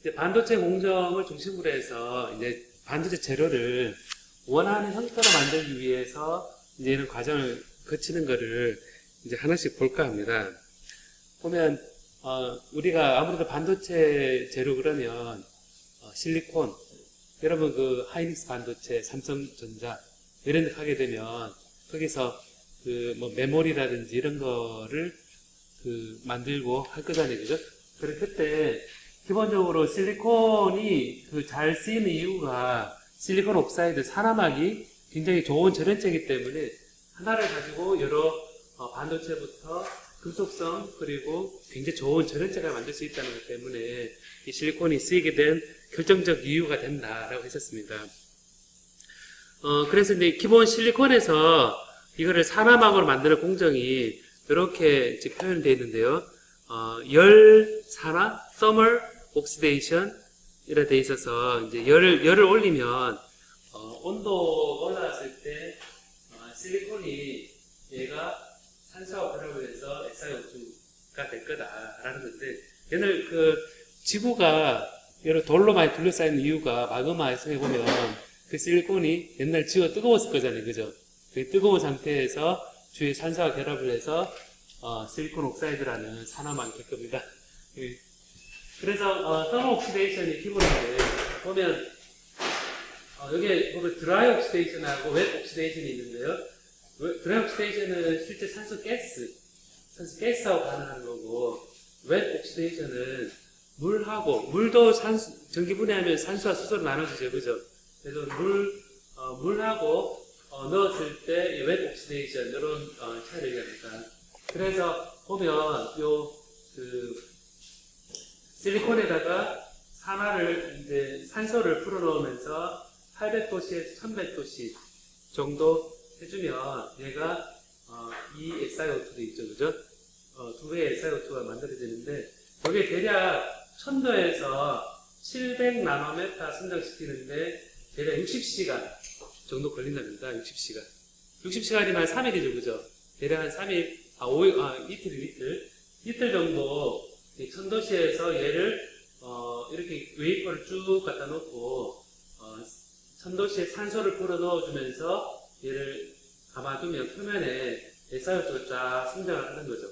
이제 반도체 공정을 중심으로 해서 이제 반도체 재료를 원하는 형태로 만들기 위해서 이제 이런 과정을 거치는 거를 이제 하나씩 볼까 합니다. 보면 우리가 아무래도 반도체 재료 그러면 실리콘, 여러분 그 하이닉스 반도체, 삼성전자 이런 데 하게 되면 거기서 그 뭐 메모리라든지 이런 거를 그 만들고 할 거잖아요, 그죠? 그래 그때 기본적으로 실리콘이 그 잘 쓰이는 이유가 실리콘 옥사이드 산화막이 굉장히 좋은 절연체이기 때문에 하나를 가지고 여러 반도체부터 금속성 그리고 굉장히 좋은 절연체가 만들 수 있다는 것 때문에 이 실리콘이 쓰이게 된 결정적 이유가 된다라고 했었습니다. 그래서 이제 기본 실리콘에서 이거를 산화막으로 만드는 공정이 이렇게 지금 표현되어 있는데요. 열 산화, thermal oxidation 이라 되어 있어서 이제 열을 올리면 온도가 올라갔을 때 실리콘이 얘가 산소와 결합을 해서 SiO2가 될 거다라는 건데 옛날 그 지구가 여러 돌로 많이 둘러싸인 이유가 마그마에서 해보면 그 실리콘이 옛날 지구가 뜨거웠을 거잖아요, 그죠? 그 뜨거운 상태에서 주위에 산소와 결합을 해서 실리콘 옥사이드라는 산화막이 될 겁니다. 그래서 thermal oxidation이 기본인데 보면 여기에 보면 dry oxidation하고 wet oxidation이 있는데요. dry oxidation은 실제 산소 가스하고 반응하는 거고 wet oxidation은 물도 전기 분해하면 산소와 수소로 나눠지죠, 그죠? 그래서 물하고 넣었을 때 wet oxidation 이런 차이를 얘기합니다. 그래서 보면 실리콘에다가 이제 산소를 풀어넣으면서 800도씨에서 1100도씨 정도 해주면 얘가 이 SiO2도 있죠, 그죠? 두 개의 SiO2가 만들어지는데 여기에 대략 1000도에서 700나노메타 성장시키는데 대략 60시간 정도 걸린답니다. 60시간. 60시간이면 3일이죠, 그죠? 대략 한 3일, 이틀 정도 1000도씨에서 얘를 이렇게 웨이퍼를 쭉 갖다 놓고 1000도씨에 산소를 풀어 넣어주면서 얘를 감아두면 표면에 SiO2가 쫙 성장을 하는 거죠.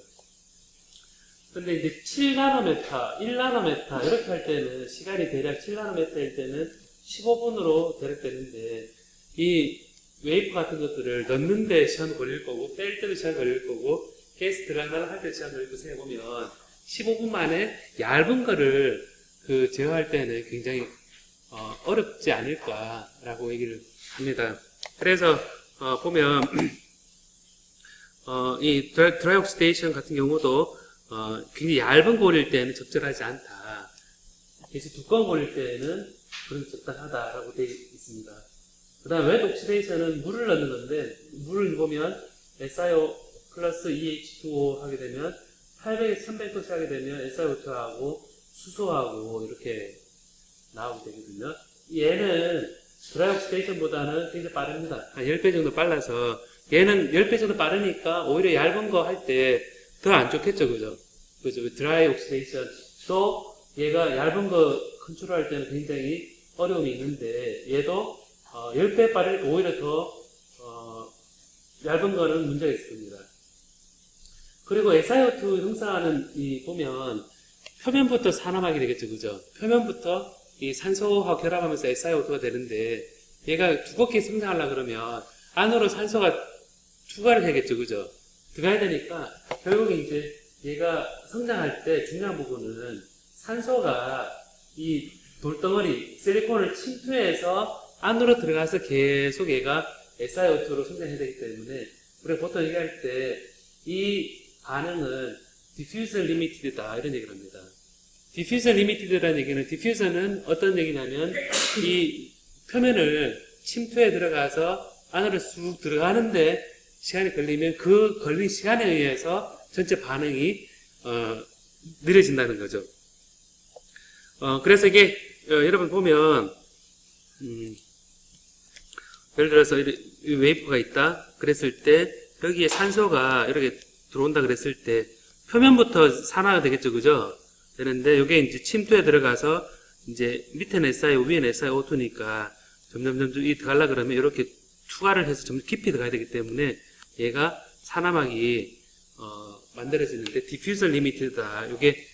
근데 이제 7나노메타, 1나노메타 이렇게 할 때는 시간이 대략 7나노메타일 때는 15분으로 대략 되는데 이 웨이퍼 같은 것들을 넣는데 시간 걸릴 거고 뺄 때도 시간 걸릴 거고 가스 들어간다고 할 때도 시간 걸릴 거 생각해보면 15분 만에 얇은 거를 제어할 때는 굉장히 어렵지 않을까라고 얘기를 합니다. 그래서 보면 이 드라이 옥시데이션 같은 경우도 굉장히 얇은 골일 때는 적절하지 않다. 대신 두꺼운 골일 때는 그런 적당하다라고 되어 있습니다. 그 다음 웨트 옥시데이션은 물을 넣는 건데 물을 보면 SiO 플러스 EH2O 하게 되면 800에서 1100도씨 하게 되면 SiO2하고 수소하고 이렇게 나오게 되거든요. 얘는 드라이 옥시데이션보다는 굉장히 빠릅니다. 한 10배 정도 빨라서 얘는 10배 정도 빠르니까 오히려 얇은 거 할 때 더 안 좋겠죠, 그죠? 그죠? 드라이 옥시데이션 또 얘가 얇은 거 컨트롤할 때는 굉장히 어려움이 있는데 얘도 10배 빠르니까 오히려 더 얇은 거는 문제가 있을 겁니다. 그리고 SiO2 형성하는 보면 표면부터 산화막이 되겠죠, 그죠? 표면부터 이 산소와 결합하면서 SiO2가 되는데 얘가 두껍게 성장하려고 그러면 안으로 산소가 추가를 해야겠죠, 그죠? 들어가야 되니까 결국에 이제 얘가 성장할 때 중요한 부분은 산소가 이 돌덩어리 실리콘을 침투해서 안으로 들어가서 계속 얘가 SiO2로 성장해야 되기 때문에 우리가 보통 얘기할 때 이 반응은 diffusion limited다 이런 얘기를 합니다. diffusion limited라는 얘기는 diffusion은 어떤 얘기냐면 이 표면을 침투해 들어가서 안으로 쑥 들어가는데 시간이 걸리면 그 걸린 시간에 의해서 전체 반응이 느려진다는 거죠. 그래서 이게 여러분 보면 예를 들어서 이 웨이퍼가 있다 그랬을 때 여기에 산소가 이렇게 들어온다 그랬을 때 표면부터 산화가 되겠죠, 그죠? 되는데 이게 이제 침투에 들어가서 이제 밑에는 SiO, 위에는 SiO2니까 점점 이 들어가려 그러면 이렇게 투과를 해서 점점 깊이 들어가야 되기 때문에 얘가 산화막이 만들어지는데 디퓨전 리미트다. 이게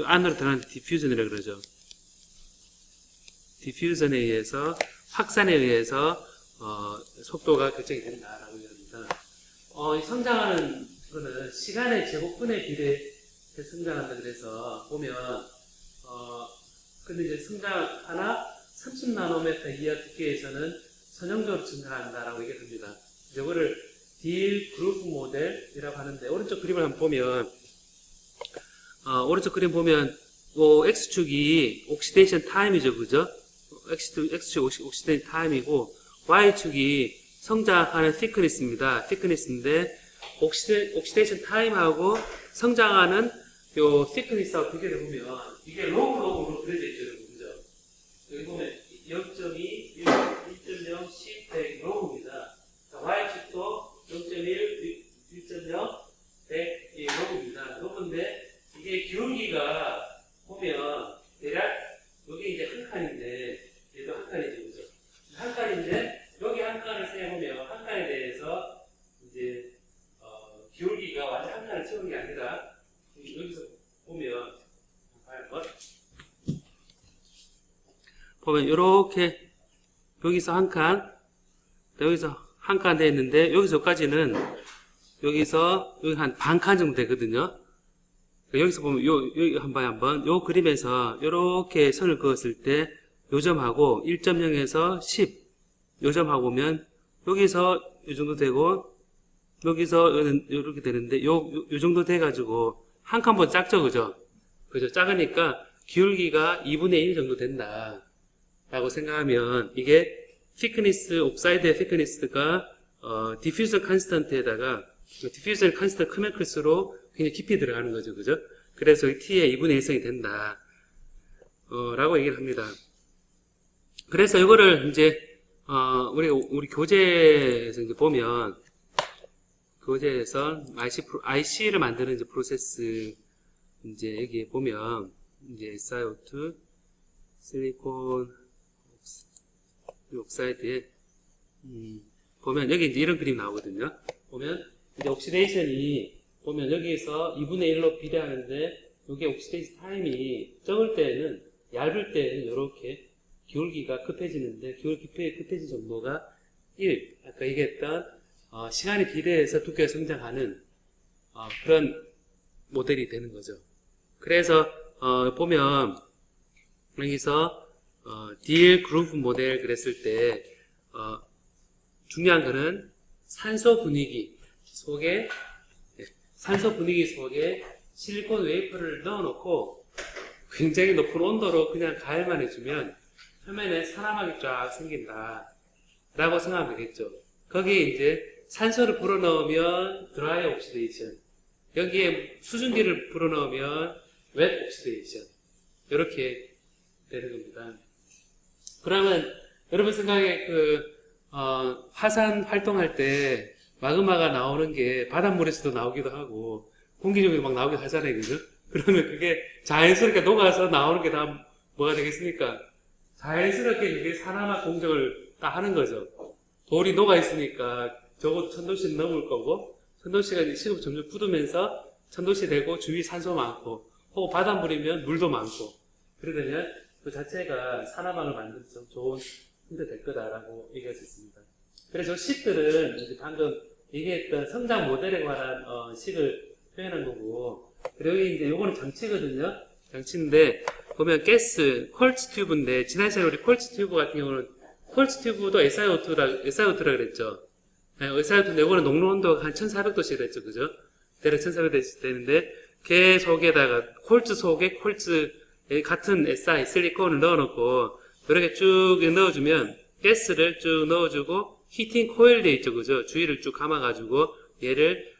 안으로 들어가는 디퓨전이라고 그러죠. 디퓨전에 의해서 확산에 의해서 속도가 결정이 된다라고 합니다. 이 성장하는 거는 시간의 제곱분에 비례해 성장한다 그래서 보면 근데 이제 성장 하나 30나노미터 이하 두께에서는 선형적으로 증가한다라고 얘기를 합니다. 이거를 딜 그루브 모델이라고 하는데 오른쪽 그림을 한번 보면 오른쪽 그림 보면 X축이 옥시데이션 타임이죠, 그죠? X축 옥시데이션 타임이고 Y축이 성장하는 thickness입니다. thickness인데 옥시데이션 타임하고 성장하는 요 thickness하고 비교를 해보면 이게 로그로 그려져 있죠, 여러분, 그죠? 여기 보면 0.2, 1.0, 10, 100 로그입니다. Y축도 0.1, 1.0, 100 로그입니다. 로그인데 이게 기울기가 보면 대략 여기 이제 한 칸인데 얘도 한 칸이죠, 그죠? 한 칸인데 여기 한 칸을 세보면 한 칸에 대해서 이제 기울기가 완전 한 칸을 채우는 게 아니라 여기서 보면 이렇게 여기서 한 칸, 여기서 한 칸 돼 있는데 여기서까지는 여기서 여기 한 반 칸 정도 되거든요. 여기서 보면 여기 한번 요 그림에서 이렇게 선을 그었을 때 요점하고 1.0에서 10 요점하고 보면 여기서 이 정도 되고 여기서 이렇게 되는데 요 정도 돼 가지고 한 칸보다 작죠, 그죠? 그죠? 작으니까 기울기가 2분의 1 정도 된다 라고 생각하면 이게 thickness, 옥사이드의 thickness가 diffusion constant에다가 diffusion constant 크면 클수록 굉장히 깊이 들어가는 거죠, 그죠? 그래서 T의 2분의 1성이 된다 라고 얘기를 합니다. 그래서 이거를 이제 우리 교재에서 이제 보면 교재에서 IC를 만드는 이제 프로세스 이제 여기 보면 이제 SiO2 실리콘 옥사이드에 보면 여기 이제 이런 그림 나오거든요. 보면 이제 옥시데이션이 보면 여기에서 2분의 1로 비례하는데 이게 옥시데이션 타임이 적을 때는 얇을 때는 이렇게 기울기가 급해지는데 기울기 급해진 정도가 1 아까 얘기했던 시간에 비례해서 두께가 성장하는 그런 모델이 되는 거죠. 그래서 보면 여기서 딜 그루브 모델 그랬을 때 중요한 거는 산소 분위기 속에 실리콘 웨이퍼를 넣어놓고 굉장히 높은 온도로 그냥 가열만 해주면 표면에 산화막이 쫙 생긴다 라고 생각하면 되겠죠. 거기에 이제 산소를 불어넣으면 드라이 옥시데이션, 여기에 수증기를 불어넣으면 웻 옥시데이션, 이렇게 되는 겁니다. 그러면 여러분 생각에 화산 활동할 때 마그마가 나오는 게 바닷물에서도 나오기도 하고 공기 중에 막 나오기도 하잖아요, 그죠? 그러면 그게 자연스럽게 녹아서 나오는 게 다 뭐가 되겠습니까? 자연스럽게 그게 산화막 공정을 딱 하는 거죠. 돌이 녹아 있으니까 적어도 1000도씨 넘을 거고 1000도씨가 이제 시급 점점 굳으면서 1000도씨 되고 주위 산소 많고 혹은 바닷물이면 물도 많고 그러면 그 자체가 산화막을 만드는 좋은 힘도 될 거다라고 얘기할 수 있습니다. 그래서 식들은 이제 방금 얘기했던 성장 모델에 관한 식을 표현한 거고, 그리고 여기 이제 요거는 장치거든요. 장치인데 보면 가스 퀄츠 튜브인데 지난 시간에 우리 퀄츠 튜브 같은 경우는 퀄츠 튜브도 SiO2라 그랬죠. SiO2인데 요거는 녹로 온도가 한 1400도씨 됐죠, 그죠? 대략 1400도씨 되는데 걔 속에다가 퀄츠 속에 퀄츠 같은 Si 실리콘을 넣어놓고 이렇게 쭉 넣어주면 가스를 쭉 넣어주고 히팅 코일 돼 있죠, 그죠? 주위를 쭉 감아가지고 얘를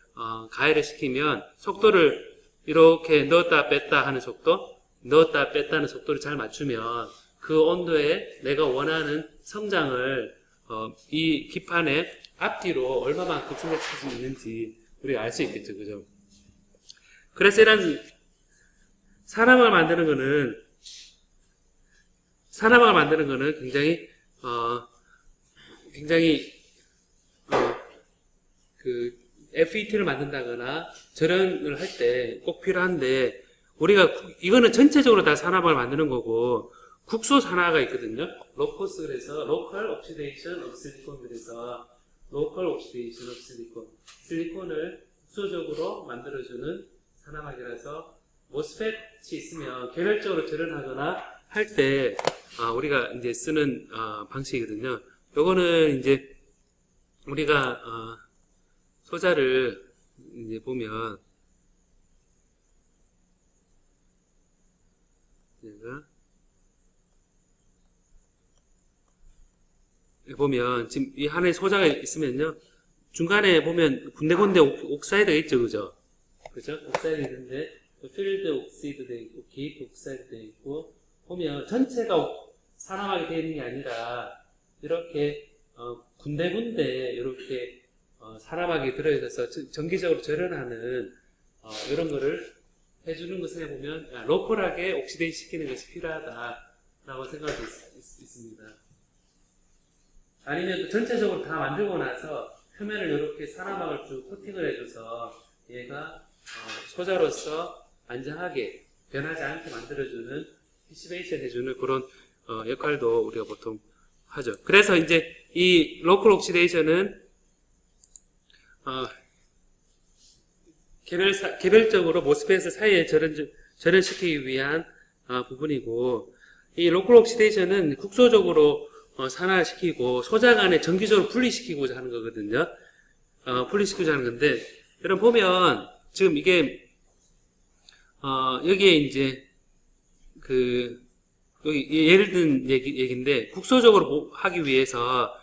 가열을 시키면 속도를 이렇게 넣었다 뺐다 하는 속도, 넣었다 뺐다 하는 속도를 잘 맞추면 그 온도에 내가 원하는 성장을 이 기판의 앞뒤로 얼마만큼 성장시킬 수 있는지 우리가 알 수 있겠죠, 그죠? 그래서 이런 사람을 만드는 거는 산화막을 만드는 거는 굉장히 그 FET를 만든다거나 절연을 할 때 꼭 필요한데, 우리가 이거는 전체적으로 다 산화막을 만드는 거고, 국소 산화가 있거든요. 로코스, 그래서 로컬 옥시데이션 오브 실리콘, 그래서 로컬 옥시데이션 오브 실리콘, 실리콘을 국소적으로 만들어주는 산화막이라서 모스펫이 있으면 개별적으로 절연하거나 할 때 우리가 이제 쓰는 방식이거든요. 요거는 이제 우리가 소자를 이제 보면 지금 이 하나의 소자가 있으면요, 중간에 보면 군데군데 옥사이드가 있죠, 그죠? 옥사이드 있는데 필드 옥시드 돼 있고 게이트 옥사이드 돼 있고, 보면 전체가 산화막이 되어 있는 게 아니라 이렇게 군데군데 이렇게 산화막이 들어있어서 정기적으로 절연하는 이런 거를 해주는 것을 해보면 로컬하게 옥시데이트 시키는 것이 필요하다라고 생각할 수 있습니다. 아니면 또 전체적으로 다 만들고 나서 표면을 이렇게 산화막을 쭉 코팅을 해줘서 얘가 소자로서 안정하게 변하지 않게 만들어주는 패시베이션 해주는 그런 역할도 우리가 보통 하죠. 그래서 이제 이 로컬 옥시데이션은 개별적으로 모스펫 사이에 절연시키기 위한 부분이고, 이 로컬 옥시데이션은 국소적으로 산화시키고 소자 간에 정기적으로 분리시키고자 하는 거거든요. 분리시키고자 하는 건데, 여러분 보면 지금 이게 여기에 이제 여기 예를 든 얘기인데, 국소적으로 하기 위해서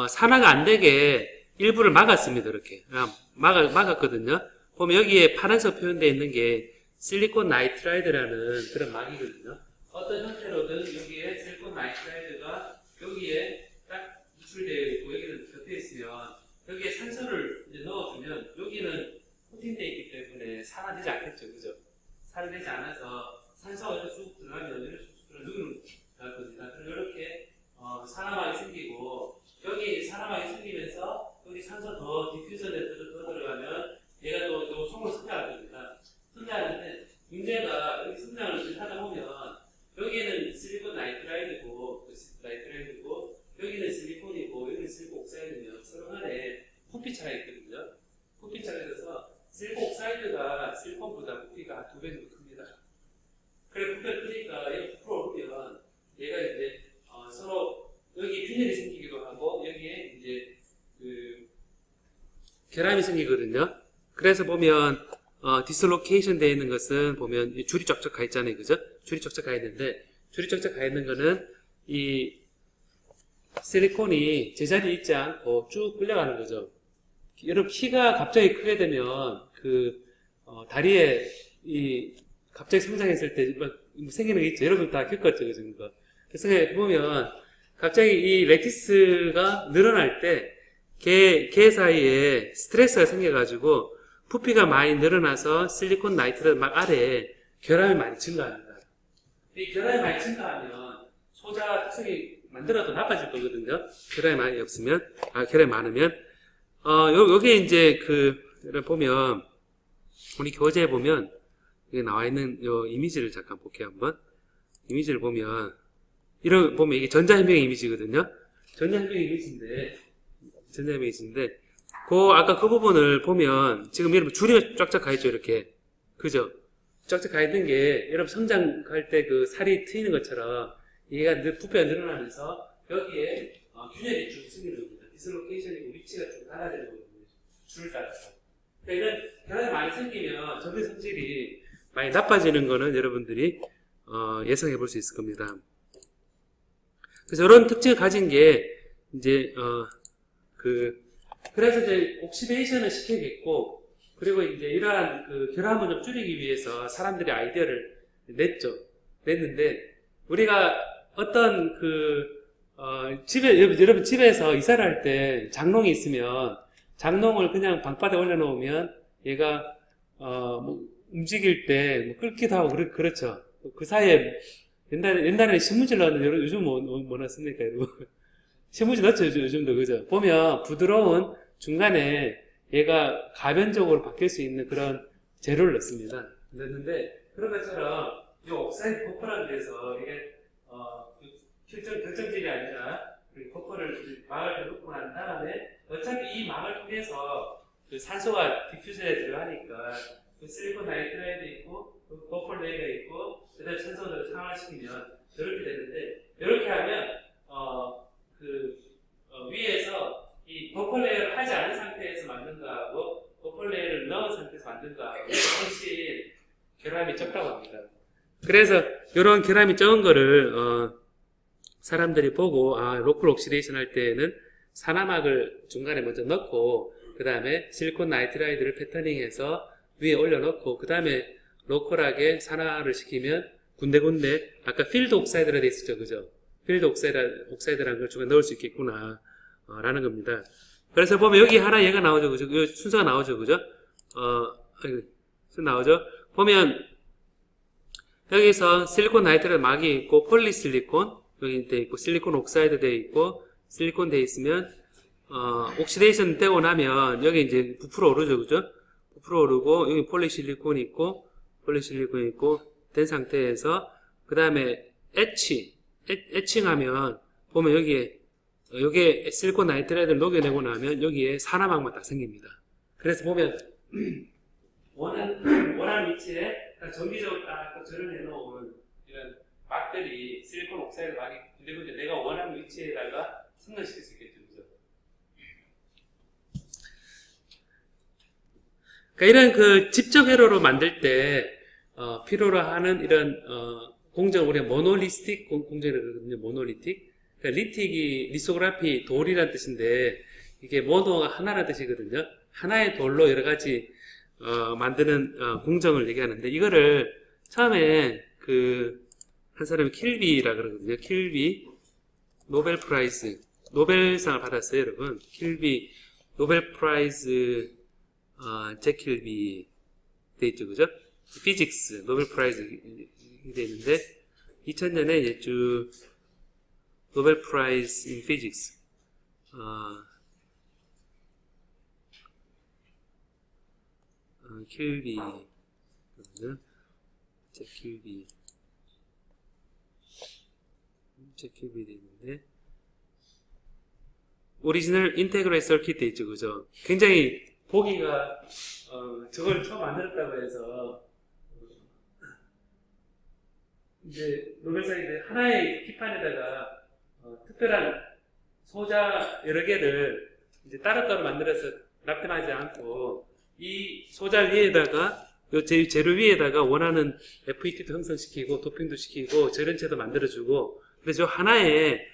산화가 안 되게 일부를 막았습니다. 이렇게 막았거든요. 보면 여기에 파란색 표현되어 있는 게 실리콘 나이트라이드라는 그런 막이거든요. 어떤 형태로든 여기에 실리콘 나이트라이드가 여기에 딱 유출되어 있고 여기는 곁에 있으면 여기에 산소를 이제 넣어주면 여기는 코팅되어 있기 때문에 산화되지 않겠죠, 그죠? 산화되지 않아서 산소가 이렇게 쭉 들어가면 이렇게 누르는 거거든요. 그럼 이렇게 산화막이 생기고, 여기 산화막이 생기면서 여기 산소 더 디퓨전에 더 들어가면 얘가 또 속으로 성장할 겁니다. 성장하는데 문제가 여기 성장을 하다 보면 여기에는 실리콘 나이트라이드고 여기는 실리콘이고 여기는 실리콘 옥사이드면 서로 간에 부피차가 있거든요. 부피차가 있어서 실리콘 옥사이드가 실리콘보다 부피가 2배 정도 큽니다. 그래 부피가 크니까 얘가 부풀어 오르면 얘가 이제 서로 여기 균열이 생기기도 하고 여기에 이제 결함이 생기거든요. 그래서 보면 디슬로케이션 되어 있는 것은 보면 줄이 쫙쫙 가 있잖아요, 그죠? 줄이 쫙쫙 가 있는데, 줄이 쫙쫙 가 있는 거는 이 실리콘이 제자리에 있지 않고 쭉 끌려가는 거죠. 여러분 키가 갑자기 크게 되면 다리에 갑자기 성장했을 때 생기는 게 있죠. 여러분 다 겪었죠, 그죠? 그래서 보면 갑자기 이 레티스가 늘어날 때 개 사이에 스트레스가 생겨가지고 부피가 많이 늘어나서 실리콘 나이트라이드 막 아래에 결함이 많이 증가합니다. 이 결함이 많이 증가하면 소자 특성이 만들어도 나빠질 거거든요. 결함이 많이 없으면, 결함이 많으면. 여기에 이제 보면, 우리 교재에 보면, 여기 나와 있는 요 이미지를 잠깐 볼게요, 한번. 이미지를 보면, 보면 이게 전자현미경 이미지거든요. 전자현미경 이미지인데, 아까 그 부분을 보면, 지금 여러분 줄이 쫙쫙 가 있죠, 이렇게. 그죠? 쫙쫙 가 있는 게, 여러분 성장할 때 살이 트이는 것처럼, 얘가 부피가 늘어나면서, 여기에 균열이 쭉 생기는 겁니다. 디슬로케이션이고 위치가 좀 달라지는 거거든요. 줄을 따라서. 그러니까 이런 결함이 많이 생기면 전기 성질이 많이 나빠지는 거는 여러분들이 예상해 볼 수 있을 겁니다. 그래서 이런 특징을 가진 게, 이제, 그래서 이제 옥시데이션을 시켜야겠고, 그리고 이제 이러한 결함을 좀 줄이기 위해서 사람들이 아이디어를 냈는데, 우리가 어떤 여러분 집에서 이사를 할 때 장롱이 있으면, 장롱을 그냥 방바닥에 올려놓으면 얘가, 움직일 때 끓기도 하고, 그렇죠. 그 사이에 옛날에 신문지 넣었는데 요즘 뭐 넣습니까, 여러분? 신문지 넣죠, 요즘도, 그죠? 보면 부드러운 중간에 얘가 가변적으로 바뀔 수 있는 그런 재료를 넣습니다. 넣는데, 그런 것처럼 이 옥사이드 버퍼라는 데서 이게, 결정질이 아니라, 버퍼를 막을 넣고 난 다음에, 어차피 이 막을 통해서 그 산소가 디퓨저에 들어가니까, 그 실리콘 나이트라이드 있고, 그 버퍼 레이가 있고, 그다음에 산소를 상화시키면, 이렇게 되는데, 이렇게 하면, 위에서 이 버퍼 레이어를 하지 않은 상태에서 만든 거하고, 버퍼 레이어를 넣은 상태에서 만든 거하고, 훨씬 결함이 적다고 합니다. 그래서, 이런 결함이 적은 거를, 사람들이 보고, 로컬 옥시데이션 할 때는 산화막을 중간에 먼저 넣고, 그 다음에 실리콘 나이트라이드를 패터닝해서 위에 올려놓고, 그 다음에 로컬하게 산화를 시키면 군데군데, 아까 필드 옥사이드라 돼 있었죠, 그죠? 필드 옥사이드라는 걸 중간에 넣을 수 있겠구나, 라는 겁니다. 그래서 보면 여기 하나 얘가 나오죠, 그죠? 이 순서가 나오죠, 그죠? 순서 나오죠? 보면, 여기서 실리콘 나이트라이드 막이 있고, 폴리실리콘, 여기 돼 있고, 실리콘 옥사이드 돼 있고, 실리콘 돼 있으면, 옥시데이션 되고 나면, 여기 이제 부풀어 오르죠, 그죠? 부풀어 오르고, 여기 폴리실리콘 있고, 된 상태에서, 그 다음에, 에칭하면, 보면 여기에, 여기에 실리콘 나이트라이드를 녹여내고 나면, 여기에 산화막만 딱 생깁니다. 그래서 보면, 원하는 위치에, 정기적으로 딱 절연해 놓은, 이런 막들이, 실리콘 옥사이드 막이 군데군데 내가 원하는 위치에다가 성능시킬 수 있겠죠, 그죠? 그러니까 이런 그 집적 회로로 만들 때 필요로 하는 이런 공정을 우리가 모노리스틱 공정이라고 그러거든요. 모노리틱. 그러니까 리틱이 리소그라피 돌이란 뜻인데 이게 모노가 하나라는 뜻이거든요. 하나의 돌로 여러 가지 만드는 공정을 얘기하는데 이거를 처음에 한 사람이 킬비라 그러거든요. 킬비 노벨 프라이즈 노벨상을 받았어요, 여러분. 킬비 노벨 프라이즈 잭 킬비 돼 있죠, 그죠? 피직스 노벨 프라이즈 돼 있는데 2000년에 예주 노벨 프라이즈 인 피직스 킬비 잭 킬비 돼 있는데 오리지널 인테그럴 서킷 돼 있죠, 그죠? 굉장히 보기가 저걸 처음 만들었다고 해서 이제 노벨상인데 하나의 기판에다가 특별한 소자 여러 개를 이제 따로따로 만들어서 납땜하지 않고 이 소자 위에다가 요 재료 위에다가 원하는 FET도 형성시키고 도핑도 시키고 절연체도 만들어주고 그래서 하나의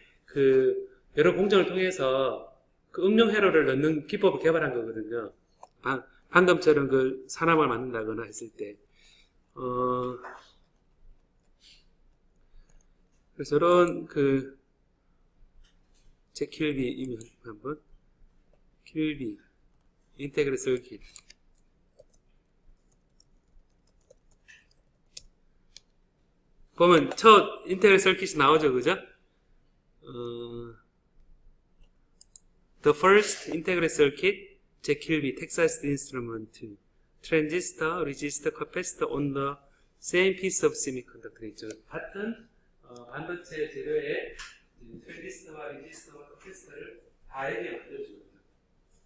여러 공정을 통해서 그 응용 회로를 넣는 기법을 개발한 거거든요. 방금처럼 산화막을 만든다거나 했을 때. 그래서 이런 제 킬비 이면 한번 킬비 인테그럴 서킷 보면 첫 인테그럴 서킷이 나오죠, 그죠? The first integral circuit, Jack Kilby, Texas Instrument, transistor, resistor, capacitor on the same piece of semiconductor 있죠. 같은 반도체 재료에 트랜지스터와 레지스터와 카패시터를 다 여기에 만들어주거든요.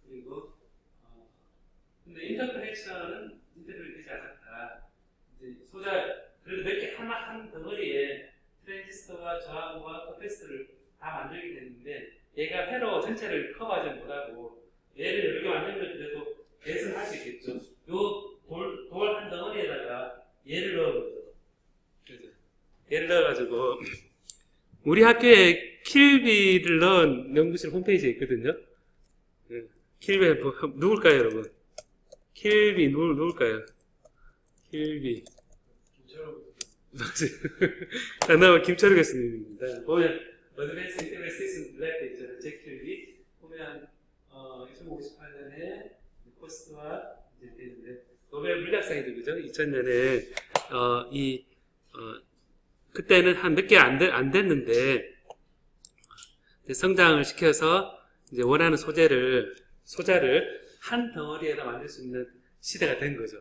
그리고 근데 인터커넥션은 인터그럴 되지 않았다. 이제 그래도 몇 개 한 덩어리에 트랜지스터와 저항과 카패시터를 다 만들게 됐는데 얘가 회로 전체를 커버하지 못하고 얘를 여러 개 만들면 그래도 개선할 수 있겠죠. 요 돌 한 덩어리에다가 얘를 넣은 거죠. 그래서 얘를 넣어가지고 우리 학교에 킬비를 넣은 연구실 홈페이지에 있거든요. 킬비 누굴까요, 여러분? 킬비 누굴까요? 킬비 맞아요. 나는 김철우 교수님입니다. 보면 어드밴스 인테그럴 시스템 블랙 있잖아요. 잭 킬비 보면 1958년에 포스트와 이제 되는데 노벨 물리학상이죠, 그죠? 2000년에 그때는 한 몇 개 안 됐는데, 이제 성장을 시켜서 이제 원하는 소자를 한 덩어리에다 만들 수 있는 시대가 된 거죠.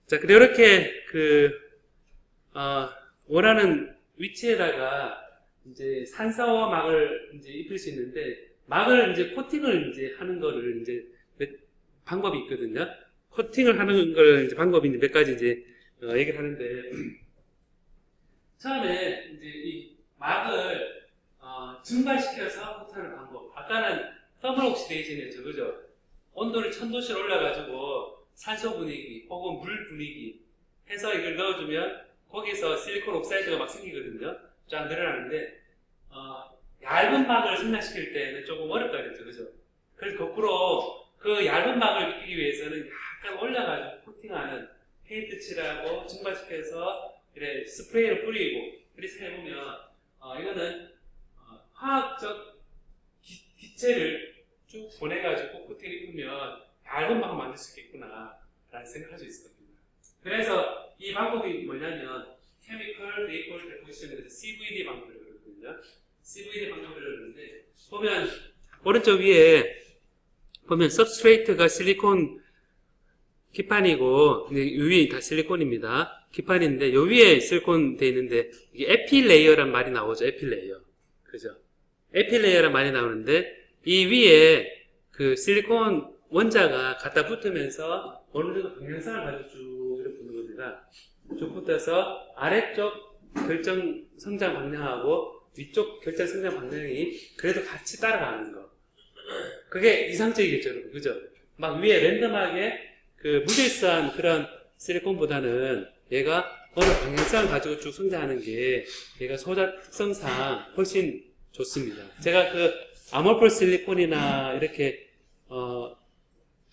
자, 그리고 이렇게 원하는 위치에다가 이제 산소막을 이제 입힐 수 있는데, 막을 이제 코팅을 이제 하는 거를 이제 방법이 있거든요. 코팅을 하는 걸 이제 방법이 몇 가지 이제 얘기를 하는데, 처음에 이제 이 막을 증발시켜서 코팅하는 방법. 아까는 서멀 옥시데이션이었죠, 그죠? 온도를 1000도씩 올려가지고 산소 분위기 혹은 물 분위기 해서 이걸 넣어주면 거기서 실리콘 옥사이드가 막 생기거든요. 쫙 늘어나는데 얇은 막을 성장시킬 때는 조금 어렵다 그랬죠, 그죠? 그래서 거꾸로 그 얇은 막을 입히기 위해서는 약간 올려가지고 코팅하는 페인트 칠하고 증발시켜서 이래 스프레이를 뿌리고 그래서 해보면 이거는 화학적 기체를 쭉 보내가지고 코팅을 입히면 얇은 막을 만들 수 있겠구나 라는 생각을 할 수 있을 겁니다. 그래서 이 방법이 뭐냐면 Chemical Vapor Deposition, 그래서 CVD 방법이라고 그러거든요. CVD 방법이라고 그러는데 보면 오른쪽 위에 보면 substrate가 실리콘 기판이고 위에 다 실리콘입니다. 기판인데 요 위에 실리콘 돼 있는데 이게 에피 레이어란 말이 나오죠. 에피 레이어. 그죠? 에피 레이어란 말이 나오는데 이 위에 그 실리콘 원자가 갖다 붙으면서 어느 정도 방향성을 가지고 쭉 이렇게 붙는 겁니다. 쭉 붙어서 아래쪽 결정 성장 방향하고 위쪽 결정 성장 방향이 그래도 같이 따라가는 거. 그게 이상적이겠죠, 여러분. 그죠? 막 위에 랜덤하게 그 무질서한 그런 실리콘보다는 얘가 어느 방향성을 가지고 쭉 성장하는 게 얘가 소자 특성상 훨씬 좋습니다. 제가 그 아몰폴 실리콘이나 이렇게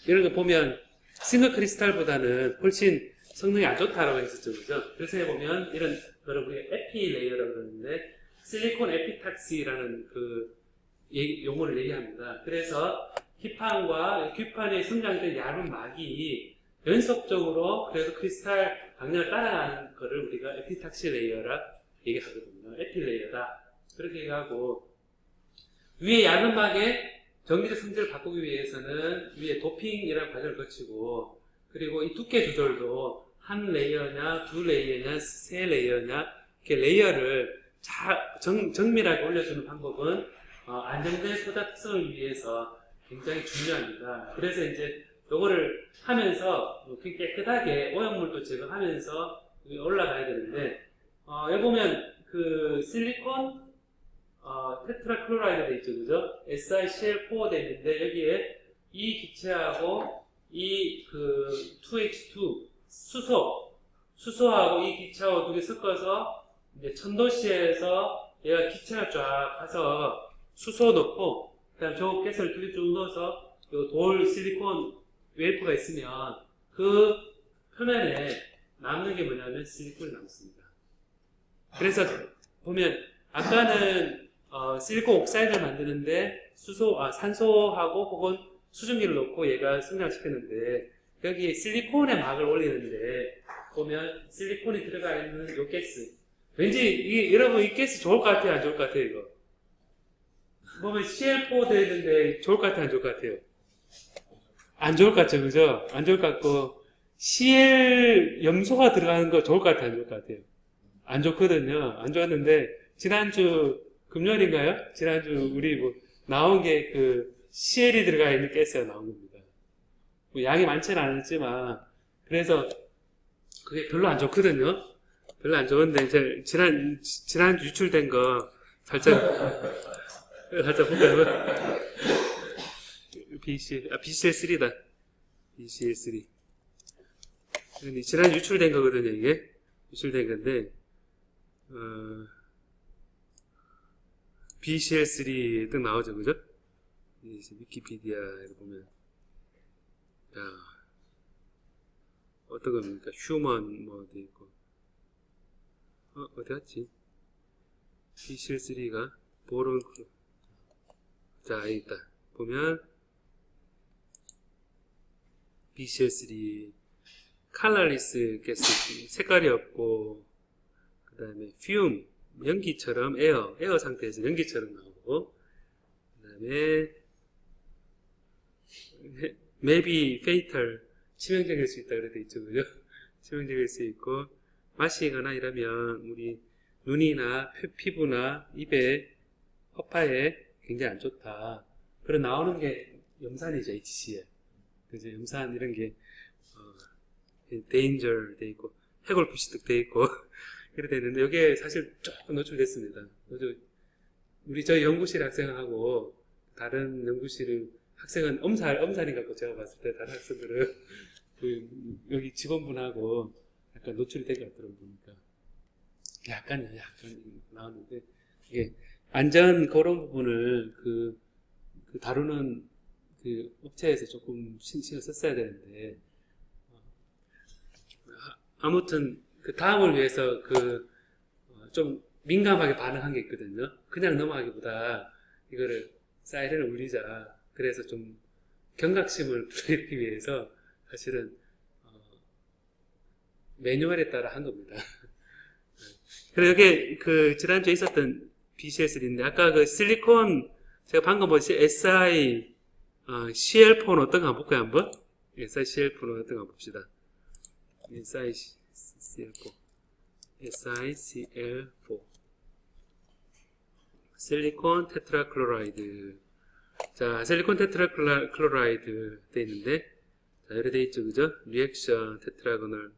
이런 거 보면 싱글 크리스탈보다는 훨씬 성능이 안 좋다라고 했었죠, 그죠? 그래서 해보면 이런 거를 우리가 에피 레이어라고 그러는데 실리콘 에피탁시라는 그 용어를 얘기합니다. 그래서 기판과 귀판의 성장된 얇은 막이 연속적으로 그래도 크리스탈 방향을 따라가는 거를 우리가 에피탁시 레이어라 얘기하거든요. 에피 레이어다. 그렇게 얘기하고 위에 얇은 막에 전기적 성질을 바꾸기 위해서는 위에 도핑이라는 과정을 거치고 그리고 이 두께 조절도 한 레이어냐 두 레이어냐 세 레이어냐 이렇게 레이어를 정밀하게 올려주는 방법은 안정된 소자 특성을 위해서 굉장히 중요합니다. 그래서 이제 요거를 하면서 깨끗하게 오염물도 제거하면서 올라가야 되는데 여기 보면 그 실리콘 테트라클로라이드 돼 있죠, 그죠? SiCl4 돼 있는데 여기에 이 기체하고 이 그 2H2 수소하고 이 기체하고 두 개 섞어서 이제 1000도씨에서 얘가 기체가 쫙 가서 수소 넣고 그다음 저 가스를 두 개 쭉 넣어서 요 돌 실리콘 웨이퍼가 있으면 그 표면에 남는 게 뭐냐면 실리콘이 남습니다. 그래서 보면 아까는 실리콘 옥사이드를 만드는데 산소하고 혹은 수증기를 넣고 얘가 성장시켰는데 여기 실리콘에 막을 올리는데 보면 실리콘이 들어가 있는 요 가스 왠지 여러분 이 가스 좋을 것 같아요, 안 좋을 것 같아요? 이거 보면 CL4 되어 있는데 좋을 것 같아요, 안 좋을 것 같아요? 안 좋을 것 같죠, 그죠? 안 좋을 것 같고 CL 염소가 들어가는 거 좋을 것 같아요, 안 좋을 것 같아요? 안 좋거든요. 안 좋았는데 지난주 금요일인가요? 지난주 우리 나온 게 그 CL이 들어가 있는 가스가 나온 겁니다. 양이 많지는 않았지만 그래서 그게 별로 안 좋거든요. 별로 안 좋은데 이제 지난주 유출된 거 살짝 볼까요? BCL3다. BCL3. 지난주 유출된 거거든요, 이게. 유출된 건데, BCL3 딱 나오죠, 그죠? 위키피디아에 보면. 자, 어떤 겁니까? 휴먼, 돼 있고. 어디 갔지? BCL3가, 보론, 자, 여기 있다. 보면, BCL3, 칼라리스 가스, 색깔이 없고, 그 그 다음에 fume, 연기처럼 에어 상태에서 연기처럼 나오고, 그 다음에 maybe fatal, 치명적일 수 있다 그래도 있죠, 그죠? 치명적일 수 있고, 마시거나 이러면 우리 눈이나 피부나 입에, 허파에 굉장히 안 좋다. 그래 나오는 게 염산이죠, HCl. 그죠? 염산 이런 게 danger 돼 있고, 해골푸시득 돼 있고, 그래 되는데 여기에 사실 조금 노출됐습니다. 저희 연구실 학생하고 다른 연구실 학생은 엄살이 갖고 제가 봤을 때 다른 학생들은 여기 직원분하고 약간 노출이 된 것 같더라고요, 보니까. 약간 나왔는데, 이게 안전 그런 부분을 다루는 업체에서 조금 신경을 썼어야 되는데, 아무튼 다음을 위해서 좀 민감하게 반응한 게 있거든요. 그냥 넘어가기보다 이거를 사이렌을 울리자. 그래서 좀 경각심을 불러일으키기 위해서 사실은 매뉴얼에 따라 한 겁니다. 그리고 여기 지난주에 있었던 BCS3인데 아까 실리콘 제가 방금 SI CL4는 어떤가 한번 볼까요, 한번? SI CL4는 어떤가 한번 봅시다. SI CL4 SiCl4 실리콘 테트라클로라이드. 자, 실리콘 테트라클로라이드 돼 있는데, 자, 이렇게 돼 있죠, 그죠? 리액션 테트라고널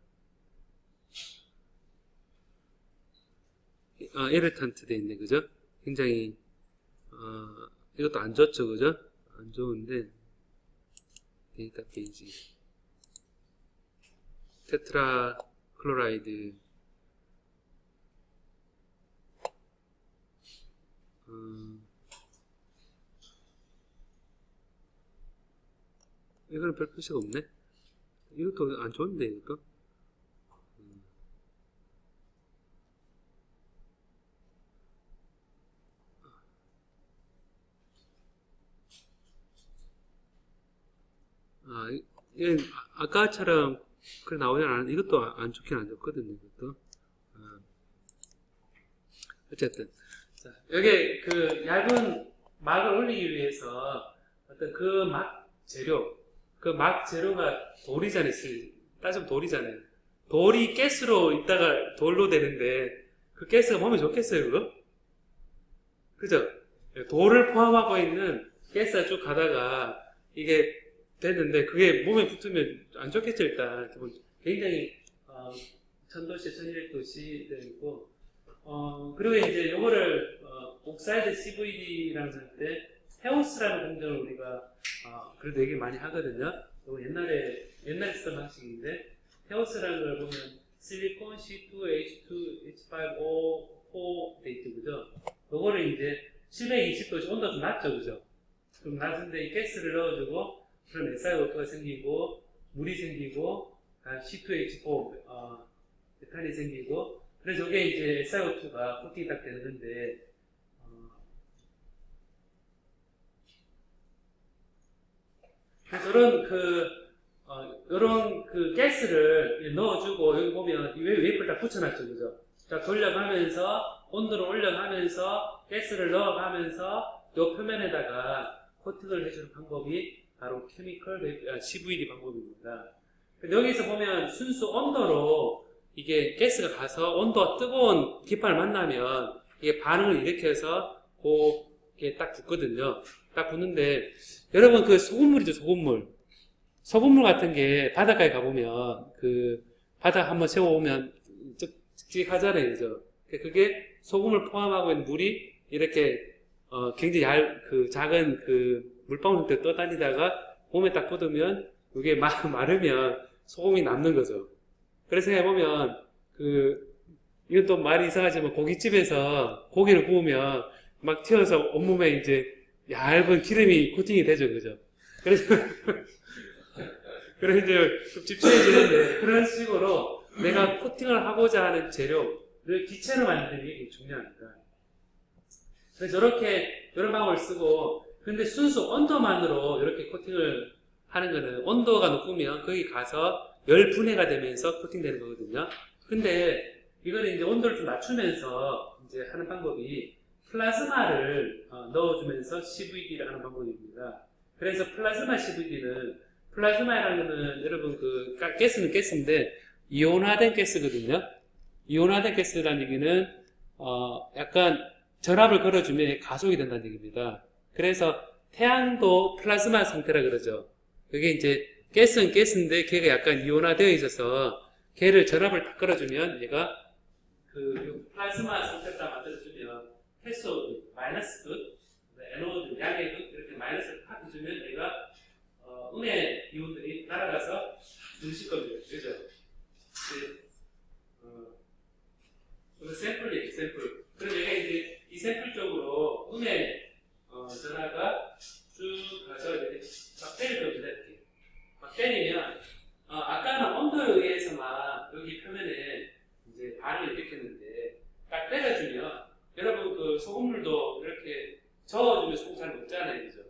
이르탄트 돼 있네, 그죠? 굉장히 이것도 안 좋죠, 그죠? 안 좋은데 데이터 페이지 테트라클로라이드 이거는 별 표시가 없네. 이것도 안 좋은데, 이것도. 이건 아까처럼 그래 나오지 않았는데, 이것도 안 좋긴 안 좋거든요, 이것도. 어쨌든. 자, 여기 얇은 막을 올리기 위해서 어떤 막 재료가 돌이잖아요. 따지면 돌이잖아요. 돌이 가스로 있다가 돌로 되는데 그 가스가 몸에 좋겠어요, 그거? 그죠? 돌을 포함하고 있는 가스가 쭉 가다가 이게 됐는데 그게 몸에 붙으면 안 좋겠죠, 일단. 굉장히 1000도씨, 1100도씨 되고 그리고 이제 요거를 옥사이드 CVD라는 할 때 헤오스라는 공정을 우리가 그래도 얘기 많이 하거든요. 이거 옛날에 쓰던 방식인데 헤오스라는 걸 보면 실리콘 C2H2H5O4 돼 있죠, 그죠? 요거를 이제 720도씨 온도가 좀 낮죠, 그죠? 좀 낮은데 이 가스를 넣어주고 그럼 SiO2가 생기고 물이 생기고 C2H4 메탄이 생기고 그래서 이게 이제 SiO2가 코팅이 딱 되는데 그래서 이런 가스를 넣어주고 여기 보면 이 웨이퍼를 딱 붙여놨죠, 그죠? 자, 돌려가면서 온도를 올려가면서 가스를 넣어가면서 이 표면에다가 코팅을 해주는 방법이 바로 케미컬 CVD 방법입니다. 근데 여기서 보면 순수 온도로 이게 가스가 가서 온도가 뜨거운 기판을 만나면 이게 반응을 일으켜서 이게 딱 붙거든요. 딱 붙는데 여러분 소금물이죠, 소금물. 소금물 같은 게 바닷가에 가보면 바다 한번 세워오면 찝찝하잖아요, 그죠? 그게 소금을 포함하고 있는 물이 이렇게 굉장히 작은 물방울 떠다니다가 몸에 딱 묻으면 이게 마르면 소금이 남는 거죠. 그래서 생각해보면 이건 또 말이 이상하지만 고깃집에서 고기를 구우면 막 튀어서 온몸에 이제 얇은 기름이 코팅이 되죠, 그죠? 그래서 이제 좀 집중해지는데 그런 식으로 내가 코팅을 하고자 하는 재료를 기체로 만드는 게 중요합니다. 그래서 이런 방법을 쓰고 근데 순수 온도만으로 이렇게 코팅을 하는 거는 온도가 높으면 거기 가서 열 분해가 되면서 코팅되는 거거든요. 근데 이거는 이제 온도를 좀 낮추면서 이제 하는 방법이 플라즈마를 넣어주면서 CVD를 하는 방법입니다. 그래서 플라즈마 CVD는 플라즈마라는 거는 여러분 그 가스는 가스인데 이온화된 가스거든요. 이온화된 가스라는 얘기는 약간 전압을 걸어주면 가속이 된다는 얘기입니다. 그래서 태양도 플라즈마 상태라 그러죠. 그게 이제 가스는 가스인데 걔가 약간 이온화되어 있어서 걔를 전압을 딱 걸어주면 얘가 그 플라즈마 상태를 딱 만들어주면 캐소드, 마이너스 극, 에노드, 양의 극 이렇게 마이너스를 팍 해주면 얘가 음의 이온들이 날아가서 눈실 겁니다. 그죠? 이거 샘플이에요, 샘플. 그럼 얘가 이제 이 샘플 쪽으로 음의 전화가 쭉 가서 이렇게 막 때려줍니다. 이렇게. 막 때리면, 아까는 온도에 의해서만 여기 표면에 이제 반응을 일으켰는데, 딱 때려주면, 여러분 그 소금물도 이렇게 저어주면 소금 잘 먹잖아요. 그죠?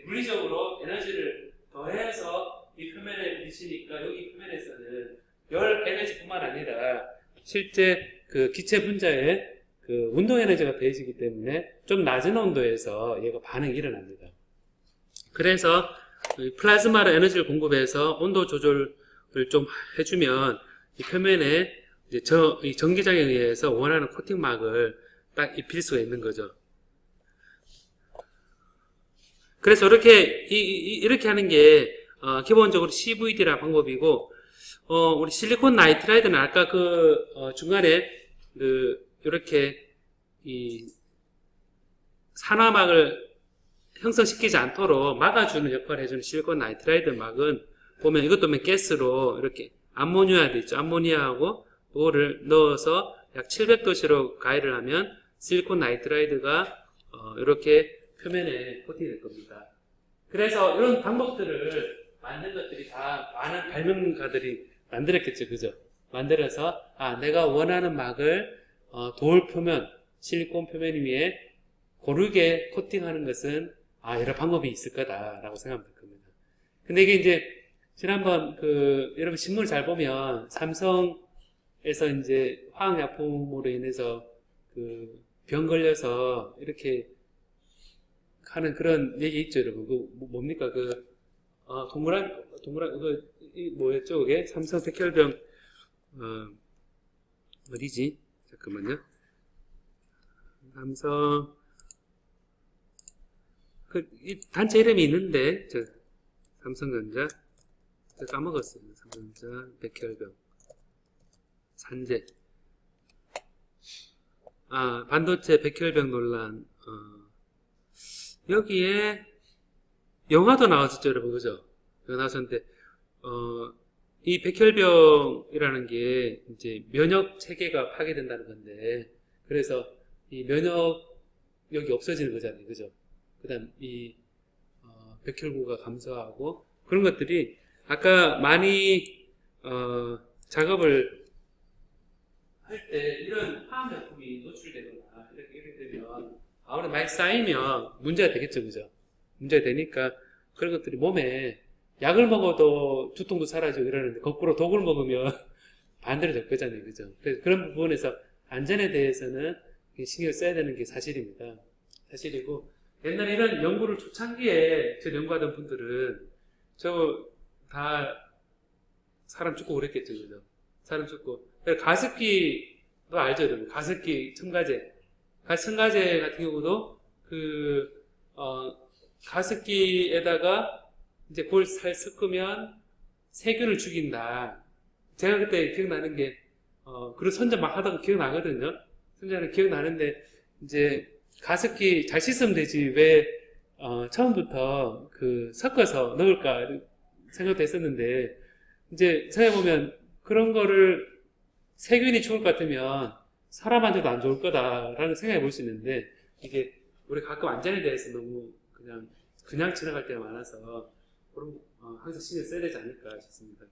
물리적으로 에너지를 더해서 이 표면에 미치니까 여기 표면에서는 열 에너지뿐만 아니라 실제 그 기체 분자에 그 운동 에너지가 더해지기 때문에 좀 낮은 온도에서 얘가 반응이 일어납니다. 그래서 플라즈마로 에너지를 공급해서 온도 조절을 좀 해주면 이 표면에 이제 이 전기장에 의해서 원하는 코팅막을 딱 입힐 수가 있는 거죠. 그래서 이렇게 하는 게 기본적으로 CVD라는 방법이고, 우리 실리콘 나이트라이드는 아까 중간에 이렇게 이 산화막을 형성시키지 않도록 막아주는 역할을 해주는 실리콘 나이트라이드 막은 보면 이것도 보면 가스로 이렇게 암모니아도 있죠. 암모니아하고 그거를 넣어서 약 700도씨로 가열을 하면 실리콘 나이트라이드가 이렇게 표면에 코팅이 될 겁니다. 그래서 이런 방법들을 만든 것들이 다 많은 발명가들이 만들었겠죠. 그죠? 만들어서 내가 원하는 막을 돌 표면, 실리콘 표면 위에 고르게 코팅하는 것은 여러 방법이 있을 거다라고 생각하면 될 겁니다. 근데 이게 이제 지난번 여러분 신문을 잘 보면 삼성에서 이제 화학약품으로 인해서 병 걸려서 이렇게 하는 그런 얘기 있죠, 여러분. 뭡니까? 동그란, 뭐였죠, 그게? 삼성 백혈병, 어디지? 잠깐만요. 삼성, 이 단체 이름이 있는데, 삼성전자. 제가 까먹었어요. 삼성전자, 백혈병, 산재. 반도체 백혈병 논란, 여기에 영화도 나왔었죠, 여러분. 그죠? 나왔었는데, 이 백혈병이라는 게 이제 면역 체계가 파괴된다는 건데, 그래서 이 면역력이 없어지는 거잖아요. 그죠? 그 다음, 백혈구가 감소하고, 그런 것들이 아까 많이, 작업을 할 때 이런 화학약품이 노출되거나 이렇게 되면 아무래도 많이 쌓이면 문제가 되겠죠, 그죠? 문제가 되니까 그런 것들이 몸에 약을 먹어도 두통도 사라지고 이러는데 거꾸로 독을 먹으면 반대로 될 거잖아요, 그죠? 그래서 그런 부분에서 안전에 대해서는 신경을 써야 되는 게 사실입니다. 사실이고 옛날에 이런 연구를 초창기에 저 연구하던 분들은 다 사람 죽고 그랬겠죠, 그죠? 사람 죽고 가습기도 알죠, 여러분? 가습기 첨가제. 첨가제 같은 경우도 가습기에다가 이제 그걸 살 섞으면 세균을 죽인다. 제가 그때 기억나는 게, 그런 선전 막 하다가 기억나거든요. 선전은 기억나는데, 이제 가습기 잘 씻으면 되지. 왜, 처음부터 섞어서 넣을까 생각도 했었는데, 이제 생각해보면 그런 거를 세균이 죽을 것 같으면 사람한테도 안 좋을 거다라는 생각해 볼 수 있는데, 이게 우리 가끔 안전에 대해서 너무 그냥 지나갈 때가 많아서 그런 항상 신경 써야 되지 않을까 싶습니다.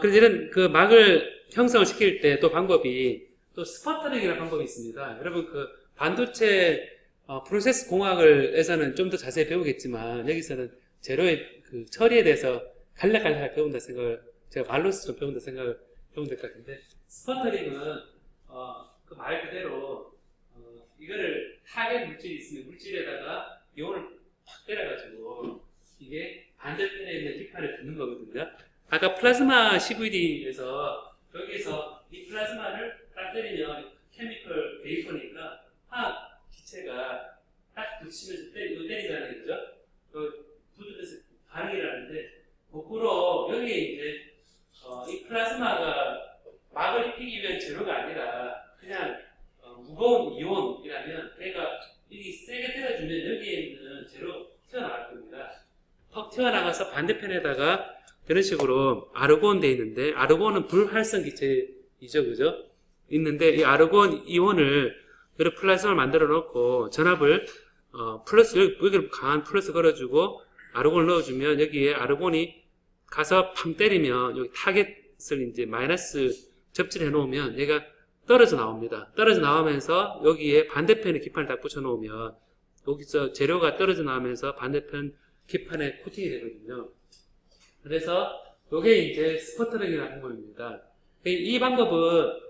그래서 이런 막을 형성을 시킬 때 또 방법이 또 스퍼터링이라는 방법이 있습니다. 여러분 반도체 프로세스 공학에서는 좀 더 자세히 배우겠지만 여기서는 재료의 처리에 대해서 간략간략하게 배운다 생각을 제가 말로서 좀 배운다 생각을 배우면 될 것 같은데 스퍼터링은 그 말 그대로 이거를 타겟 물질이 있으면 물질에다가 이온을 팍 때려가지고 이게 반대편에 있는 뒷판에 붙는 거거든요. 아까 플라즈마 CVD에서 여기서 이 플라즈마를 딱 때리면 케미컬 베이퍼니까 화학 기체가 딱 붙이면서 때리잖아요, 그죠? 붙으면서 반응이 나는데 거꾸로 여기에 이제 이 플라즈마가 막을 입히기 위한 재료가 아니라 그냥 무거운 이온이라면 걔가 이 세게 때려주면 여기에 있는 재료 튀어나갈 겁니다. 턱 튀어나가서 반대편에다가 이런 식으로 아르곤 돼 있는데 아르곤은 불활성 기체이죠, 그죠? 있는데 이 아르곤 이온을 이렇게 플라스마를 만들어 놓고 전압을 플러스 여기를 강한 플러스 걸어주고 아르곤을 넣어주면 여기에 아르곤이 가서 팡 때리면 여기 타겟을 이제 마이너스 접질해 놓으면 얘가 떨어져 나옵니다. 떨어져 나오면서 여기에 반대편에 기판을 딱 붙여 놓으면 여기서 재료가 떨어져 나오면서 반대편 기판에 코팅이 되거든요. 그래서 이게 이제 스퍼터링이라는 방법입니다. 이 방법은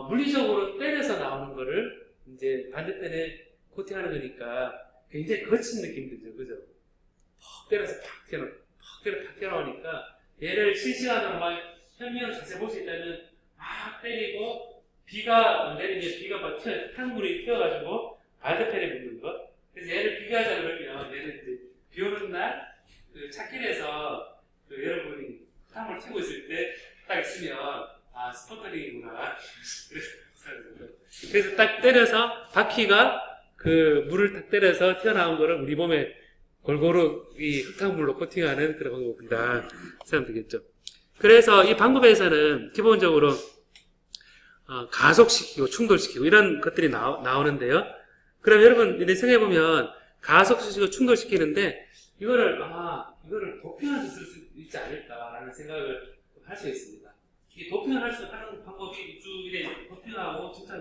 물리적으로 때려서 나오는 거를 이제 반대편에 코팅하는 거니까 굉장히 거친 느낌이 들죠, 그죠? 퍽 때려서 팍 튀어나오니까 얘를 실시간으로 막 현미경으로 자세히 볼 수 있다면 막 때리고 비가 내리면 비가 막 탕물이 튀어가지고 반대편에 붙는 것. 그래서 얘를 비교하자 그러면 얘는 이제 비 오는 날 그 찾길에서 여러분이 탕물 튀고 있을 때 딱 있으면 스퍼터링이구나. 그래서 딱 때려서 바퀴가 그 물을 딱 때려서 튀어나온 거를 우리 몸에 골고루 이 흙탕물로 코팅하는 그런 방법입니다. 사람 되겠죠. 그래서 이 방법에서는 기본적으로 가속시키고 충돌시키고 이런 것들이 나오는데요. 그럼 여러분 생각해보면 가속시키고 충돌시키는데 이거를 도핑해서 쓸 수 있지 않을까라는 생각을 할 수 있습니다. 이 도핑을 하는 방법이 쭉 이래 도핑하고 증차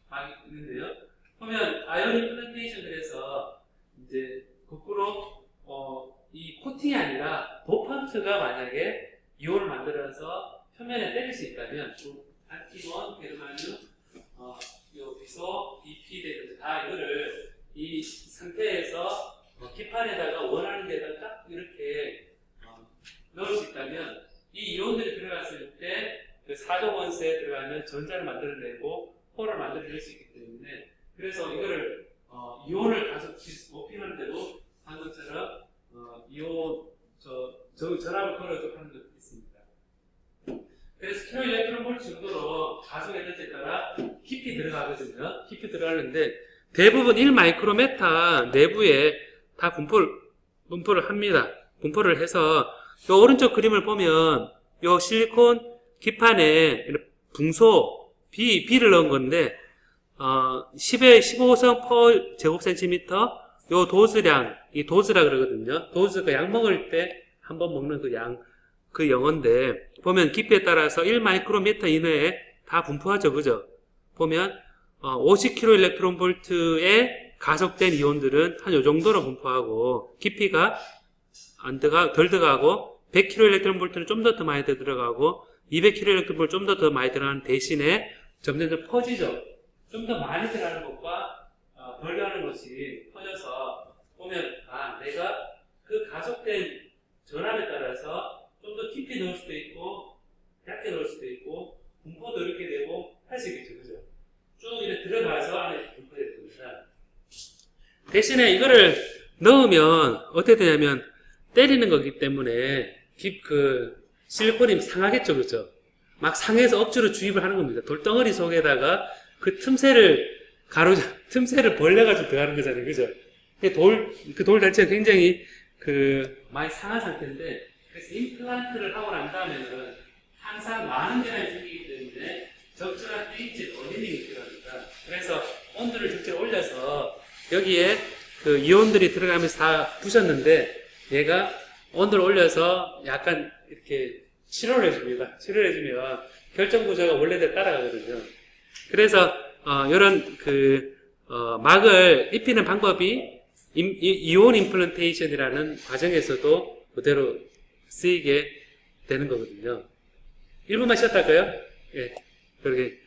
많이 있는데요. 보면 아이온 임플란테이션들에서 이제 거꾸로 이 코팅이 아니라 도판트가 만약에 이온을 만들어서 표면에 때릴 수 있다면 안티몬, 게르마늄, 요 비소, BP 다 이거를 이 상태에서 기판에다가 원하는 데다 딱 이렇게 넣을 수 있다면 이 이온들이 들어갔을 때 그 4조 원세에 들어가면 전자를 만들어내고 홀을 만들어낼 수 있기 때문에 그래서 이거를 이온을 가속 도핑할 때도 방금처럼 이온 전압을 걸어서 하는 것도 있습니다. 그래서 킬로 일렉트론 볼트 정도로 가속 에너지에 따라 깊이 들어가거든요. 깊이 들어가는데 대부분 1마이크로메타 내부에 다 분포를 합니다. 분포를 해서 요 오른쪽 그림을 보면 요 실리콘 기판에 붕소 B를 넣은 건데 10에 15성 per 제곱센티미터 요 도즈량, 이 도즈라 그러거든요. 도즈가 약 먹을 때 한 번 먹는 그 영어인데 보면 깊이에 따라서 1마이크로미터 이내에 다 분포하죠, 그죠? 보면 50kg 일렉트론 볼트에 가속된 이온들은 한 요 정도로 분포하고 깊이가 덜 들어가고 100kg 일렉트론 볼트는 좀 더 많이 들어가고 200kg 일렉트론 볼트 좀 더 많이 들어가는 대신에 점점 퍼지죠. 좀 더 많이 들어가는 것과 덜 들어가는 것이 퍼져서 보면 내가 그 가속된 전압에 따라서 좀 더 깊이 넣을 수도 있고 얇게 넣을 수도 있고 분포도 이렇게 되고 할 수 있겠죠, 그죠? 쭉 이렇게 들어가서 안에 분포될 겁니다. 대신에 이거를 넣으면 어떻게 되냐면 때리는 거기 때문에 실리콘이 상하겠죠, 그죠? 막 상해서 억지로 주입을 하는 겁니다. 돌덩어리 속에다가 그 틈새를 벌려가지고 들어가는 거잖아요, 그죠? 그 돌 자체가 굉장히 많이 상한 상태인데, 그래서 임플란트를 하고 난 다음에는 항상 많은 재난이 생기기 때문에 적절한 페인트 버닝이 필요합니다. 그래서 온도를 적절히 올려서 여기에 그 이온들이 들어가면서 다 부셨는데 얘가 온도를 올려서 약간 이렇게 치료를 해줍니다. 치료를 해주면 결정 구조가 원래대로 따라가거든요. 그래서 이런 막을 입히는 방법이 이온 임플란테이션이라는 과정에서도 그대로 쓰이게 되는 거거든요. 1분만 쉬었다 할까요? 예. 그렇게